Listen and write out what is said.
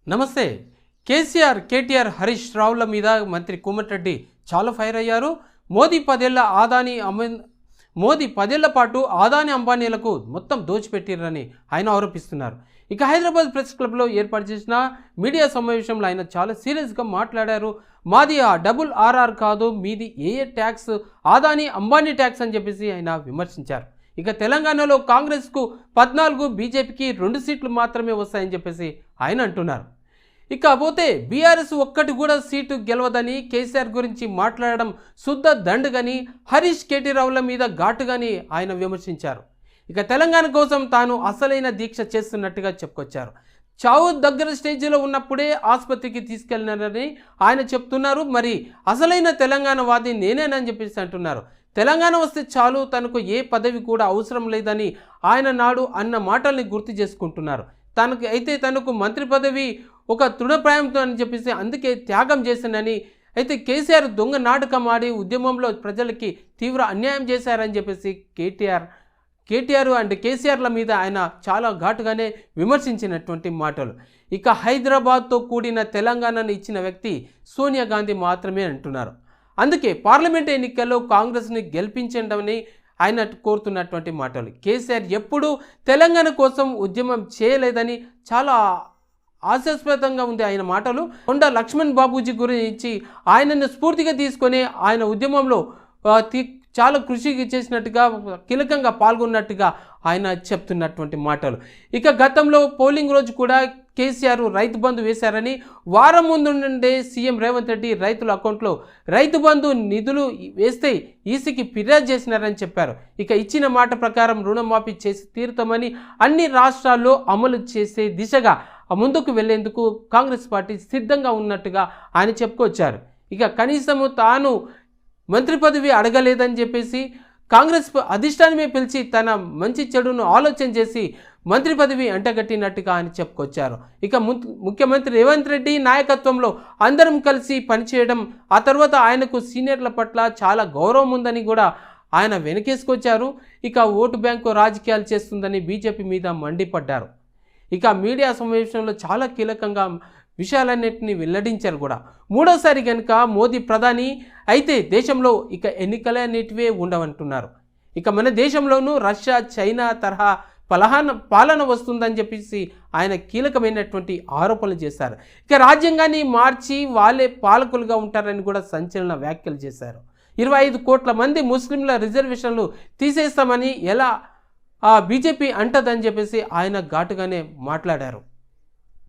నమస్తే. కేటీఆర్ హరీష్ రావుల మీద మంత్రి కోమటిరెడ్డి చాలా ఫైర్ అయ్యారు. మోదీ 10 ఏళ్ల పాటు అదానీ అంబానీలకు మొత్తం దోచిపెట్టారని ఆయన ఆరోపిస్తున్నారు. ఇక హైదరాబాద్ ప్రెస్ క్లబ్లో ఏర్పాటు చేసిన మీడియా సమావేశంలో ఆయన చాలా సీరియస్గా మాట్లాడారు. మాది RRR కాదు, మీది ఏ ట్యాక్స్, అదానీ అంబానీ ట్యాక్స్ అని చెప్పేసి ఆయన విమర్శించారు. ఇక తెలంగాణలో కాంగ్రెస్కు 14, బీజేపీకి 2 సీట్లు మాత్రమే వస్తాయని చెప్పేసి ఆయన అంటున్నారు. ఇకపోతే బీఆర్ఎస్ ఒక్కటి కూడా సీటు గెలవదని, కేసీఆర్ గురించి మాట్లాడడం శుద్ధ దండుగని హరీష్ రావుల మీద ఘాటుగాని ఆయన విమర్శించారు. ఇక తెలంగాణ కోసం తాను అసలైన దీక్ష చేస్తున్నట్టుగా చెప్పుకొచ్చారు. చావు దగ్గర స్టేజీలో ఉన్నప్పుడే ఆసుపత్రికి తీసుకెళ్లినారని ఆయన చెప్తున్నారు. మరి అసలైన తెలంగాణ వాది నేనేనని చెప్పేసి అంటున్నారు. తెలంగాణ వస్తే చాలు, తనకు ఏ పదవి కూడా అవసరం లేదని ఆయన నాడు అన్న మాటల్ని గుర్తు చేసుకుంటున్నారు. తనకు మంత్రి పదవి ఒక తృణప్రాయంతో అని చెప్పేసి అందుకే త్యాగం చేశానని, అయితే కేసీఆర్ దొంగ నాటకం ఆడి ఉద్యమంలో ప్రజలకి తీవ్ర అన్యాయం చేశారని చెప్పేసి కేటీఆర్ అండ్ కేసీఆర్ల మీద ఆయన చాలా ఘాటుగానే విమర్శించినటువంటి మాటలు. ఇక హైదరాబాద్తో కూడిన తెలంగాణను ఇచ్చిన వ్యక్తి సోనియా గాంధీ మాత్రమే అంటున్నారు. అందుకే పార్లమెంట్ ఎన్నికల్లో కాంగ్రెస్ని గెలిపించడమని ఆయన కోరుతున్నటువంటి మాటలు. కేసీఆర్ ఎప్పుడూ తెలంగాణ కోసం ఉద్యమం చేయలేదని చాలా హాస్యాస్పదంగా ఉంది ఆయన మాటలు. కొండ లక్ష్మణ్ బాబూజీ గురించి ఆయనను స్ఫూర్తిగా తీసుకొని ఆయన ఉద్యమంలో చాలా కృషి చేసినట్టుగా, కీలకంగా పాల్గొన్నట్టుగా ఆయన చెప్తున్నటువంటి మాటలు. ఇక గతంలో పోలింగ్ రోజు కూడా కేసీఆర్ రైతు బంధు వేశారని, వారం ముందు నుండే సీఎం రేవంత్ రెడ్డి రైతుల అకౌంట్లో రైతు బంధు నిధులు వేస్తే ఈసీకి ఫిర్యాదు చేసినారని చెప్పారు. ఇక ఇచ్చిన మాట ప్రకారం రుణమాఫీ చేసి తీరుతామని, అన్ని రాష్ట్రాల్లో అమలు చేసే దిశగా ముందుకు వెళ్లేందుకు కాంగ్రెస్ పార్టీ సిద్ధంగా ఉన్నట్టుగా ఆయన చెప్పుకొచ్చారు. ఇక కనీసము తాను మంత్రి పదవి అడగలేదని చెప్పేసి కాంగ్రెస్ అధిష్టానమే పిలిచి తన మంచి చెడును ఆలోచన చేసి మంత్రి పదవి అంటగట్టినట్టుగా ఆయన చెప్పుకొచ్చారు. ఇక ముఖ్యమంత్రి రేవంత్ రెడ్డి నాయకత్వంలో అందరం కలిసి పనిచేయడం, ఆ తర్వాత ఆయనకు సీనియర్ల పట్ల చాలా గౌరవం ఉందని కూడా ఆయన వెనకేసుకొచ్చారు. ఇక ఓటు బ్యాంకు రాజకీయాలు చేస్తుందని బీజేపీ మీద మండిపడ్డారు. ఇక మీడియా సమావేశంలో చాలా కీలకంగా విషయాలన్నింటినీ వెల్లడించారు కూడా. మూడోసారి కనుక మోదీ ప్రధాని అయితే దేశంలో ఇక ఎన్నికలన్నిటివే ఉండవంటున్నారు. ఇక మన దేశంలోనూ రష్యా, చైనా తరహా పాలన వస్తుందని చెప్పేసి ఆయన కీలకమైనటువంటి ఆరోపణలు చేశారు. ఇక రాజ్యాంగాన్ని మార్చి వాళ్ళే పాలకులుగా ఉంటారని కూడా సంచలన వ్యాఖ్యలు చేశారు. 25 కోట్ల మంది ముస్లింల రిజర్వేషన్లు తీసేస్తామని ఎలా బీజేపీ అంటదని చెప్పేసి ఆయన ఘాటుగానే మాట్లాడారు.